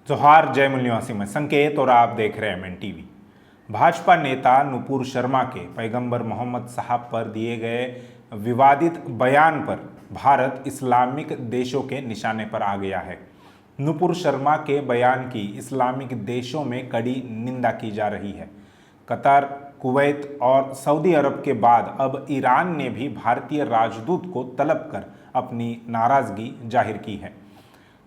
जोहार जय मूल निवासी में संकेत और आप देख रहे हैं एमएन टीवी। भाजपा नेता नुपुर शर्मा के पैगंबर मोहम्मद साहब पर दिए गए विवादित बयान पर भारत इस्लामिक देशों के निशाने पर आ गया है। नुपुर शर्मा के बयान की इस्लामिक देशों में कड़ी निंदा की जा रही है। कतर, कुवैत और सऊदी अरब के बाद अब ईरान ने भी भारतीय राजदूत को तलब कर अपनी नाराजगी जाहिर की है।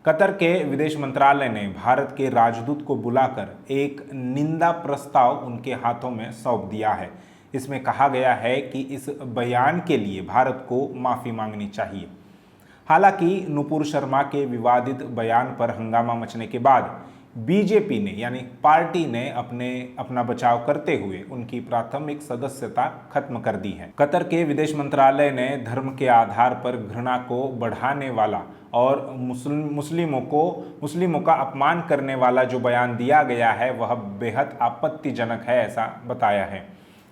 कतर के विदेश मंत्रालय ने भारत के राजदूत को बुलाकर एक निंदा प्रस्ताव उनके हाथों में सौंप दिया है। इसमें कहा गया है कि इस बयान के लिए भारत को माफ़ी मांगनी चाहिए। हालांकि नुपुर शर्मा के विवादित बयान पर हंगामा मचने के बाद बीजेपी ने यानी पार्टी ने अपना बचाव करते हुए उनकी प्राथमिक सदस्यता खत्म कर दी है। कतर के विदेश मंत्रालय ने धर्म के आधार पर घृणा को बढ़ाने वाला और मुस्लिमों का अपमान करने वाला जो बयान दिया गया है वह बेहद आपत्तिजनक है, ऐसा बताया है।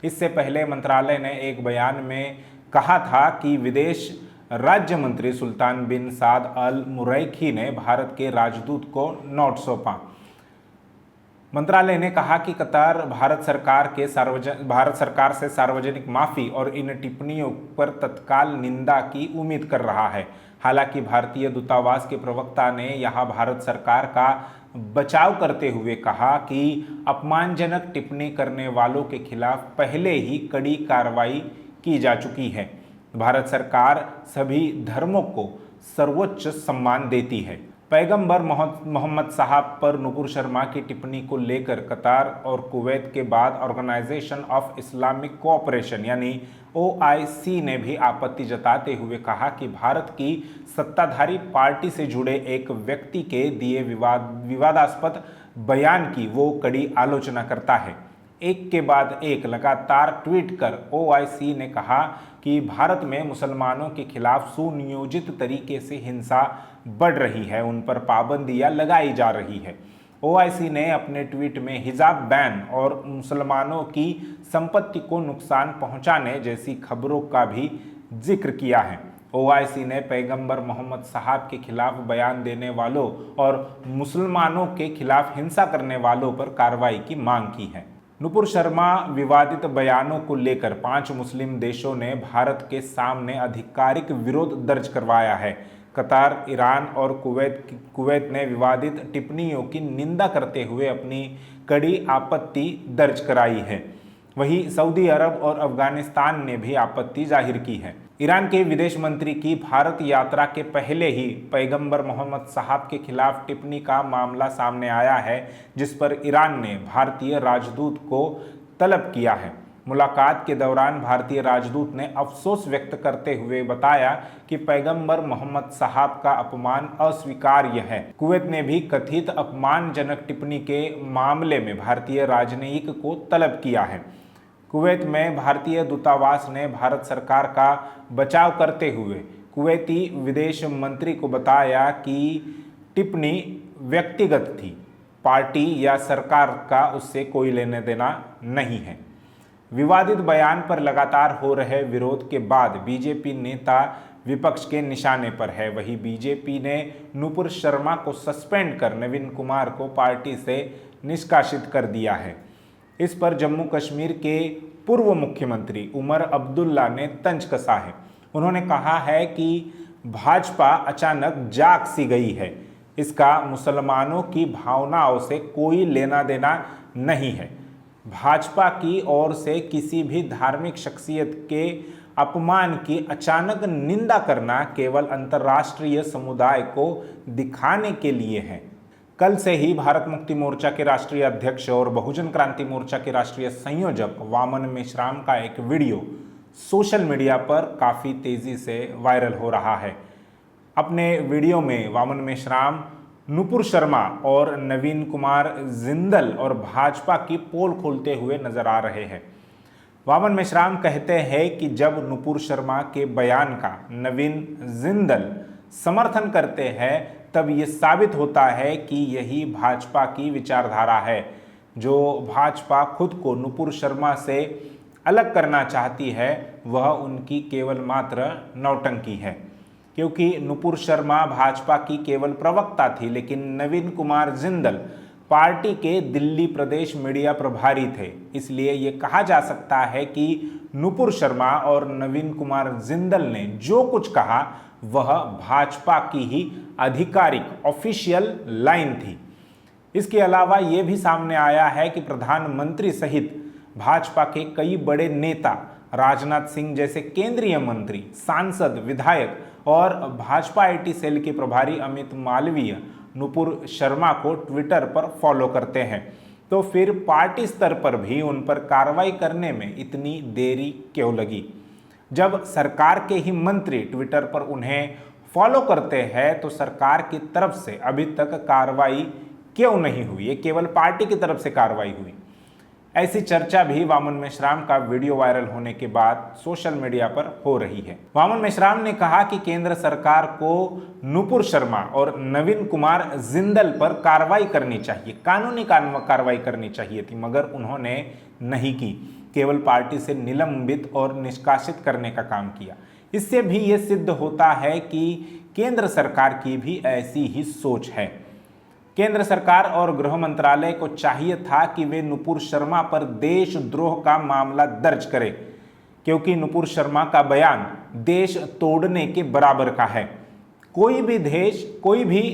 इससे पहले मंत्रालय ने एक बयान में कहा था कि विदेश राज्य मंत्री सुल्तान बिन साद अल मुरैखी ने भारत के राजदूत को नोट सौंपा। मंत्रालय ने कहा कि कतर भारत सरकार से सार्वजनिक माफी और इन टिप्पणियों पर तत्काल निंदा की उम्मीद कर रहा है। हालांकि भारतीय दूतावास के प्रवक्ता ने यहां भारत सरकार का बचाव करते हुए कहा कि अपमानजनक टिप्पणी करने वालों के खिलाफ पहले ही कड़ी कार्रवाई की जा चुकी है। भारत सरकार सभी धर्मों को सर्वोच्च सम्मान देती है। पैगंबर मोहम्मद साहब पर नुपुर शर्मा की टिप्पणी को लेकर कतार और कुवैत के बाद ऑर्गेनाइजेशन ऑफ इस्लामिक कोऑपरेशन यानी OIC ने भी आपत्ति जताते हुए कहा कि भारत की सत्ताधारी पार्टी से जुड़े एक व्यक्ति के दिए विवादास्पद बयान की वो कड़ी आलोचना करता है। एक के बाद एक लगातार ट्वीट कर OIC ने कहा कि भारत में मुसलमानों के खिलाफ सुनियोजित तरीके से हिंसा बढ़ रही है, उन पर पाबंदियां लगाई जा रही है। OIC ने अपने ट्वीट में हिजाब बैन और मुसलमानों की संपत्ति को नुकसान पहुंचाने जैसी खबरों का भी जिक्र किया है। OIC ने पैगंबर मोहम्मद साहब के खिलाफ बयान देने वालों और मुसलमानों के खिलाफ हिंसा करने वालों पर कार्रवाई की मांग की है। नुपुर शर्मा विवादित बयानों को लेकर 5 मुस्लिम देशों ने भारत के सामने आधिकारिक विरोध दर्ज करवाया है। कतार, ईरान और कुवैत ने विवादित टिप्पणियों की निंदा करते हुए अपनी कड़ी आपत्ति दर्ज कराई है। वहीं सऊदी अरब और अफगानिस्तान ने भी आपत्ति जाहिर की है। ईरान के विदेश मंत्री की भारत यात्रा के पहले ही पैगंबर मोहम्मद साहब के खिलाफ टिप्पणी का मामला सामने आया है, जिस पर ईरान ने भारतीय राजदूत को तलब किया है। मुलाकात के दौरान भारतीय राजदूत ने अफसोस व्यक्त करते हुए बताया कि पैगंबर मोहम्मद साहब का अपमान अस्वीकार्य है। कुवैत ने भी कथित अपमानजनक टिप्पणी के मामले में भारतीय राजनयिक को तलब किया है। कुवैत में भारतीय दूतावास ने भारत सरकार का बचाव करते हुए कुवैती विदेश मंत्री को बताया कि टिप्पणी व्यक्तिगत थी, पार्टी या सरकार का उससे कोई लेना देना नहीं है। विवादित बयान पर लगातार हो रहे विरोध के बाद बीजेपी नेता विपक्ष के निशाने पर है। वहीं बीजेपी ने नुपुर शर्मा को सस्पेंड कर नवीन कुमार को पार्टी से निष्कासित कर दिया है। इस पर जम्मू कश्मीर के पूर्व मुख्यमंत्री उमर अब्दुल्ला ने तंज कसा है। उन्होंने कहा है कि भाजपा अचानक जाग सी गई है, इसका मुसलमानों की भावनाओं से कोई लेना देना नहीं है। भाजपा की ओर से किसी भी धार्मिक शख्सियत के अपमान की अचानक निंदा करना केवल अंतर्राष्ट्रीय समुदाय को दिखाने के लिए है। कल से ही भारत मुक्ति मोर्चा के राष्ट्रीय अध्यक्ष और बहुजन क्रांति मोर्चा के राष्ट्रीय संयोजक वामन मेश्राम का एक वीडियो सोशल मीडिया पर काफ़ी तेज़ी से वायरल हो रहा है। अपने वीडियो में वामन मेश्राम नुपुर शर्मा और नवीन कुमार जिंदल और भाजपा की पोल खोलते हुए नजर आ रहे हैं। वामन मेश्राम कहते हैं कि जब नुपुर शर्मा के बयान का नवीन जिंदल समर्थन करते हैं तब ये साबित होता है कि यही भाजपा की विचारधारा है। जो भाजपा खुद को नुपुर शर्मा से अलग करना चाहती है वह उनकी केवल मात्र नौटंकी है। क्योंकि नुपुर शर्मा भाजपा की केवल प्रवक्ता थी, लेकिन नवीन कुमार जिंदल पार्टी के दिल्ली प्रदेश मीडिया प्रभारी थे। इसलिए ये कहा जा सकता है कि नुपुर शर्मा और नवीन कुमार जिंदल ने जो कुछ कहा वह भाजपा की ही आधिकारिक ऑफिशियल लाइन थी। इसके अलावा ये भी सामने आया है कि प्रधानमंत्री सहित भाजपा के कई बड़े नेता, राजनाथ सिंह जैसे केंद्रीय मंत्री, सांसद, विधायक और भाजपा आईटी सेल के प्रभारी अमित मालवीय नुपुर शर्मा को ट्विटर पर फॉलो करते हैं। तो फिर पार्टी स्तर पर भी उन पर कार्रवाई करने में इतनी देरी क्यों लगी? जब सरकार के ही मंत्री ट्विटर पर उन्हें फॉलो करते हैं तो सरकार की तरफ से अभी तक कार्रवाई क्यों नहीं हुई? ये केवल पार्टी की तरफ से कार्रवाई हुई। ऐसी चर्चा भी वामन मेश्राम का वीडियो वायरल होने के बाद सोशल मीडिया पर हो रही है। वामन मेश्राम ने कहा कि केंद्र सरकार को नुपुर शर्मा और नवीन कुमार जिंदल पर कार्रवाई करनी चाहिए, कानूनी कार्रवाई करनी चाहिए थी, मगर उन्होंने नहीं की, केवल पार्टी से निलंबित और निष्कासित करने का काम किया। इससे भी ये सिद्ध होता है कि केंद्र सरकार की भी ऐसी ही सोच है। केंद्र सरकार और गृह मंत्रालय को चाहिए था कि वे नुपुर शर्मा पर देशद्रोह का मामला दर्ज करें, क्योंकि नुपुर शर्मा का बयान देश तोड़ने के बराबर का है। कोई भी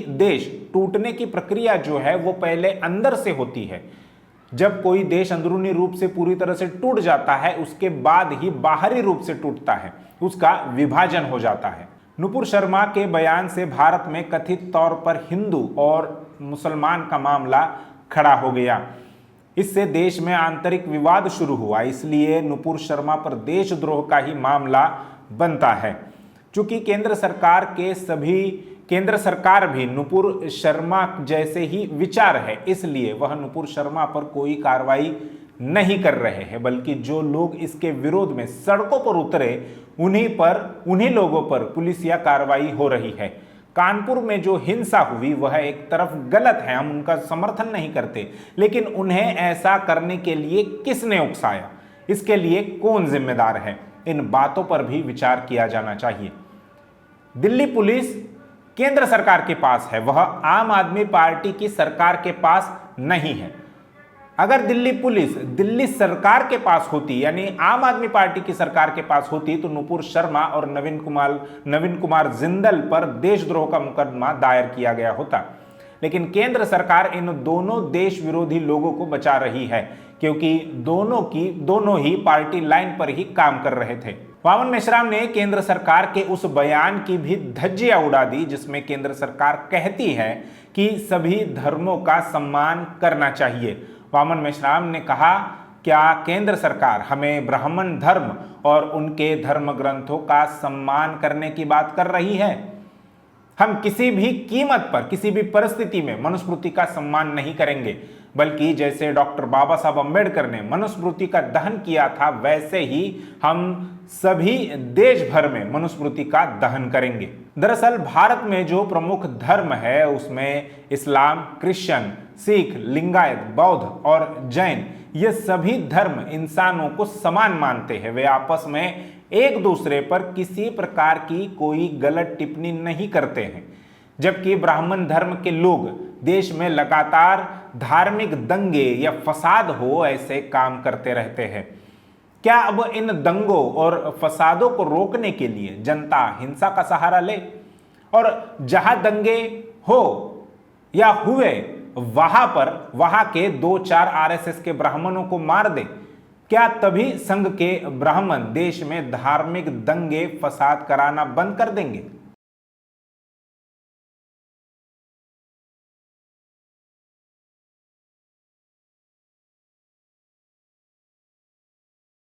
देश टूटने की प्रक्रिया जो है वो पहले अंदर से होती है। जब कोई देश अंदरूनी रूप से पूरी तरह से टूट जाता है, उसके बाद ही बाहरी रूप से टूटता है, उसका विभाजन हो जाता है। नुपुर शर्मा के बयान से भारत में कथित तौर पर हिंदू और मुसलमान का मामला खड़ा हो गया। इससे देश में आंतरिक विवाद शुरू हुआ। इसलिए नुपुर शर्मा पर देशद्रोह का ही मामला बनता है। चूंकि केंद्र सरकार भी नुपुर शर्मा जैसे ही विचार है, इसलिए वह नुपुर शर्मा पर कोई कार्रवाई नहीं कर रहे हैं, बल्कि जो लोग इसके विरोध में सड़कों पर उतरे उन्हीं लोगों पर पुलिसिया कार्रवाई हो रही है। कानपुर में जो हिंसा हुई वह एक तरफ गलत है, हम उनका समर्थन नहीं करते, लेकिन उन्हें ऐसा करने के लिए किसने उकसाया, इसके लिए कौन जिम्मेदार है? इन बातों पर भी विचार किया जाना चाहिए। दिल्ली पुलिस केंद्र सरकार के पास है, वह आम आदमी पार्टी की सरकार के पास नहीं है। अगर दिल्ली पुलिस दिल्ली सरकार के पास होती, यानी आम आदमी पार्टी की सरकार के पास होती, तो नुपुर शर्मा और नवीन कुमार जिंदल पर देशद्रोह का मुकदमा दायर किया गया होता। लेकिन केंद्र सरकार इन दोनों देश विरोधी लोगों को बचा रही है, क्योंकि दोनों ही पार्टी लाइन पर ही काम कर रहे थे। वामन मेश्राम ने केंद्र सरकार के उस बयान की भी धज्जियां उड़ा दी जिसमें केंद्र सरकार कहती है कि सभी धर्मों का सम्मान करना चाहिए। वामन मेश्राम ने कहा, क्या केंद्र सरकार हमें ब्राह्मण धर्म और उनके धर्म ग्रंथों का सम्मान करने की बात कर रही है? हम किसी भी कीमत पर, किसी भी परिस्थिति में मनुस्मृति का सम्मान नहीं करेंगे, बल्कि जैसे डॉक्टर बाबा साहब अम्बेडकर ने मनुस्मृति का दहन किया था, वैसे ही हम सभी देश भर में मनुस्मृति का दहन करेंगे। दरअसल भारत में जो प्रमुख धर्म है उसमें इस्लाम, क्रिश्चियन, सिख, लिंगायत, बौद्ध और जैन, ये सभी धर्म इंसानों को समान मानते हैं। वे आपस में एक दूसरे पर किसी प्रकार की कोई गलत टिप्पणी नहीं करते हैं, जबकि ब्राह्मण धर्म के लोग देश में लगातार धार्मिक दंगे या फसाद हो ऐसे काम करते रहते हैं। क्या अब इन दंगों और फसादों को रोकने के लिए जनता हिंसा का सहारा ले और जहां दंगे हो या हुए वहां के 2-4 आरएसएस के ब्राह्मणों को मार दे? क्या तभी संघ के ब्राह्मण देश में धार्मिक दंगे फसाद कराना बंद कर देंगे?